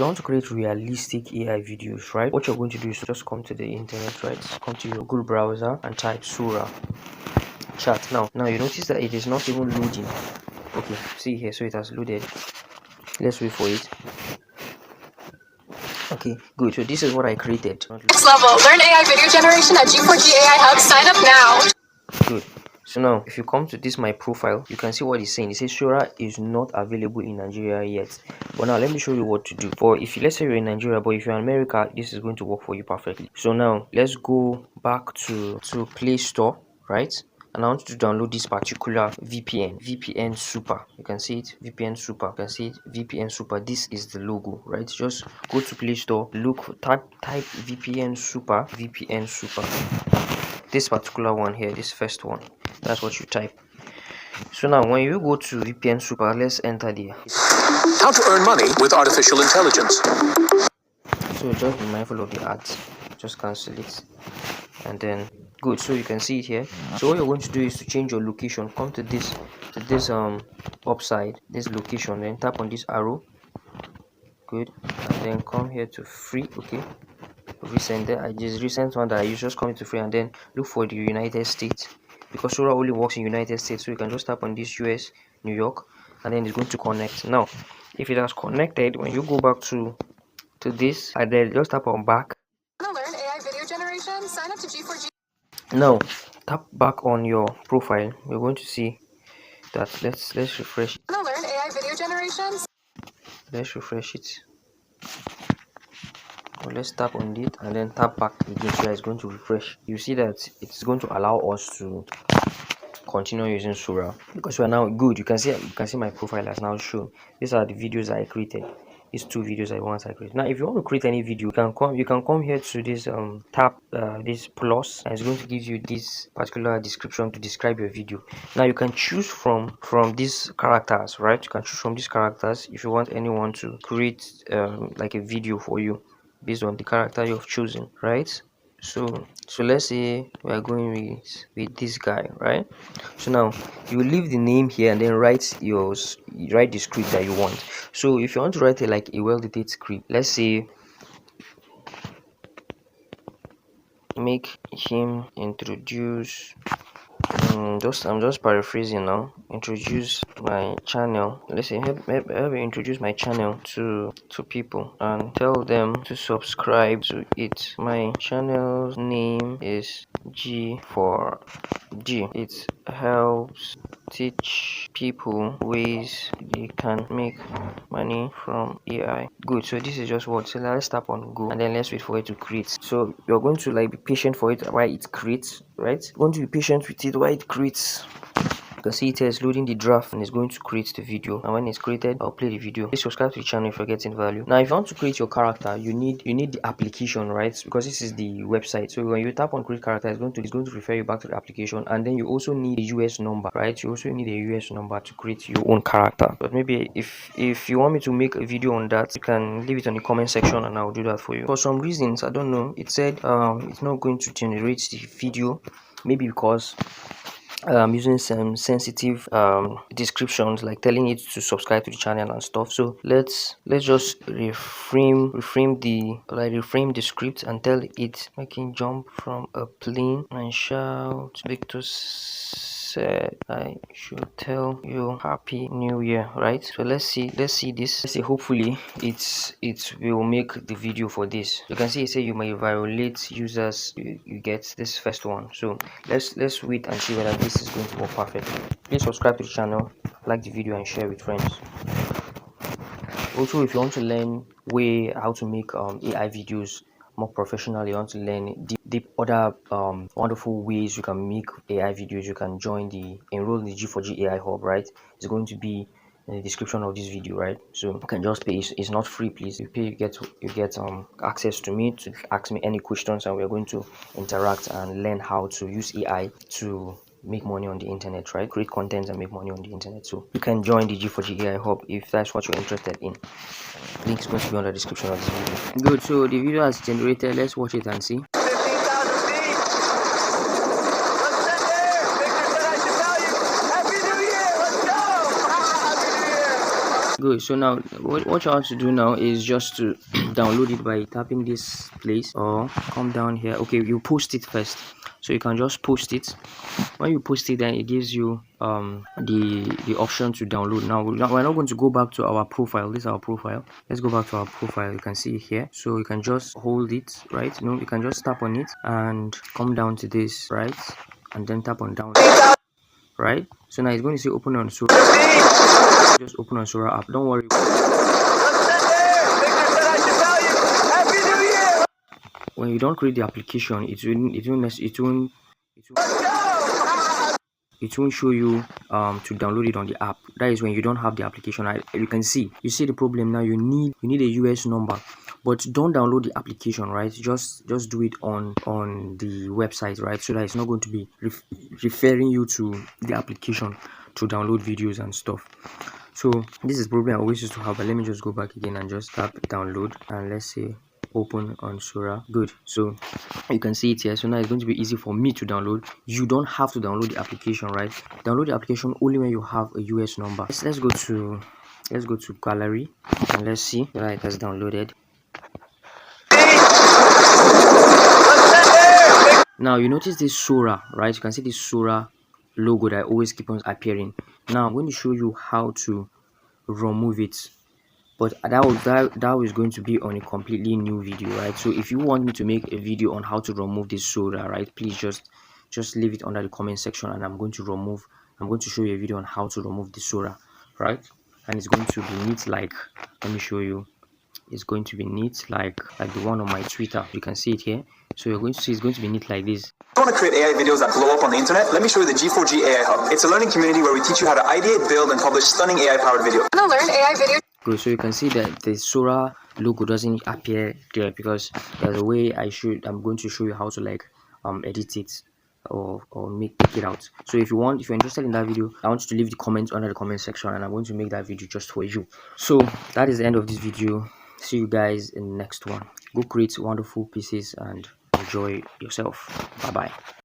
you want to create realistic AI videos, right? What you're going to do is just come to the internet, right? Come to your Google browser and type Sora chat. Now you notice that it is not even loading. Okay, see here, so it has loaded. Let's wait for it. Okay, good. So this is what I created. Next level. Learn AI video generation at G4G AI Hub. Sign up now. Good. So now, if you come to this my profile, you can see what it's saying. It says Sora is not available in Nigeria yet. But now let me show you what to do. For if you, let's say you're in Nigeria, but if you're in America, this is going to work for you perfectly. So now let's go back to Play Store, right? And I want you to download this particular VPN Super. You can see it, VPN Super. You can see it, VPN Super. This is the logo, right? Just go to Play Store, look, type VPN Super, this particular one here, this first one. That's what you type. So now when you go to VPN Super, let's enter there. How to earn money with artificial intelligence. So just be mindful of the ads, just cancel it, and then good. So you can see it here. So what you're going to do is to change your location. Come to this upside, this location, then tap on this arrow. Good, and then come here to free. Okay, recent. There I just recent one that I use, just come to free, and then look for the United States, because Sora only works in United States. So you can just tap on this US, New York, and then it's going to connect. Now if it has connected, when you go back to this, and then just tap on back. Want to learn AI video generation? Sign up to G4G. Now tap back on your profile. You're going to see that. Let's refresh. Want to learn AI video generation? Let's refresh it. Well, let's tap on it and then tap back again, so it's going to refresh. You see that it's going to allow us to continue using Sora, because we are now good. You can see my profile has now shown. These are the videos I created. These 2 videos I created. Now if you want to create any video, you can come here to this tap this plus, and it's going to give you this particular description to describe your video. Now you can choose from these characters, right? You can choose from these characters if you want anyone to create like a video for you based on the character you've chosen, right? So let's say we are going with this guy, right? So now you leave the name here and then write the script that you want. So if you want to write like a well-detailed script, let's say make him introduce I'm just paraphrasing now. Introduce my channel. Let's say help me introduce my channel to people and tell them to subscribe to it. My channel's name is G for G. It helps teach people ways they can make money from AI. Good. So this is just what. So let's tap on go and then let's wait for it to create. So you're going to like be patient for it while it creates, right? You're going to be patient with it while it creates. You can see it is loading the draft and it's going to create the video, and when it's created, I'll play the video. Please subscribe to the channel if you're getting value. Now if you want to create your character, you need the application, right? Because this is the website. So when you tap on create character, it's going to refer you back to the application, and then you also need a US number, right? You also need a US number to create your own character. But maybe if you want me to make a video on that, you can leave it on the comment section and I'll do that for you. For some reasons, I don't know, it said it's not going to generate the video, maybe because I'm using some sensitive descriptions, like telling it to subscribe to the channel and stuff. So let's just reframe the script and tell it I can jump from a plane and shout Victor said I should tell you happy new year, right? So let's see this. Let's see, hopefully it will make the video for this. You can see it say you may violate users. You get this first one. So let's wait and see whether this is going to work perfectly. Please subscribe to the channel, like the video and share with friends. Also, if you want to learn how to make AI videos more professional, you want to learn deep other wonderful ways you can make AI videos, you can enroll in the G4G AI Hub, right? It's going to be in the description of this video, right? So you can just pay. It's not free, please. You pay, you get access to me to ask me any questions, and we're going to interact and learn how to use AI to make money on the internet, right? Create content and make money on the internet. So you can join the G4G AI Hub if that's what you're interested in. Link is going to be on the description of this video. Good. So the video has generated. Let's watch it and see. Good. So now what you have to do now is just to download it by tapping this place or come down here. Okay, you post it first. So you can just post it. When you post it, then it gives you the option to download. Now we're not going to go back to our profile. This is our profile. Let's go back to our profile. You can see it here. So you can just hold it, right? No, you can just tap on it and come down to this, right? And then tap on down, right? So now it's going to say open on Sora. Just open on Sora app. Don't worry. When you don't create the application, it won't show you to download it on the app. That is when you don't have the application. You see the problem now. You need a US number, but don't download the application, right? Just do it on the website, right? So that it's not going to be referring you to the application to download videos and stuff. So this is probably I always used to have, but let me just go back again and just tap download, and let's say open on Sora. Good. So you can see it here. So now it's going to be easy for me to download. You don't have to download the application, right? Download the application only when you have a US number. Let's go to gallery and let's see that it has downloaded. Now you notice this Sora, right? You can see this Sora logo that always keeps on appearing. Now I'm going to show you how to remove it, but that was going to be on a completely new video, right? So if you want me to make a video on how to remove this Sora, right, please just leave it under the comment section, and I'm going to show you a video on how to remove the Sora, right? And it's going to be neat, like, let me show you. It's going to be neat like the one on my Twitter. You can see it here. So you're going to see it's going to be neat like this. You want to create AI videos that blow up on the internet? Let me show you the G4G AI Hub. It's a learning community where we teach you how to ideate, build, and publish stunning AI-powered videos. Want to learn AI video? Good. So you can see that the Sora logo doesn't appear there because there's a way I'm going to show you how to like edit it or take it out. So if you're interested in that video, I want you to leave the comments under the comment section, and I'm going to make that video just for you. So that is the end of this video. See you guys in the next one. Go create wonderful pieces and enjoy yourself. Bye bye.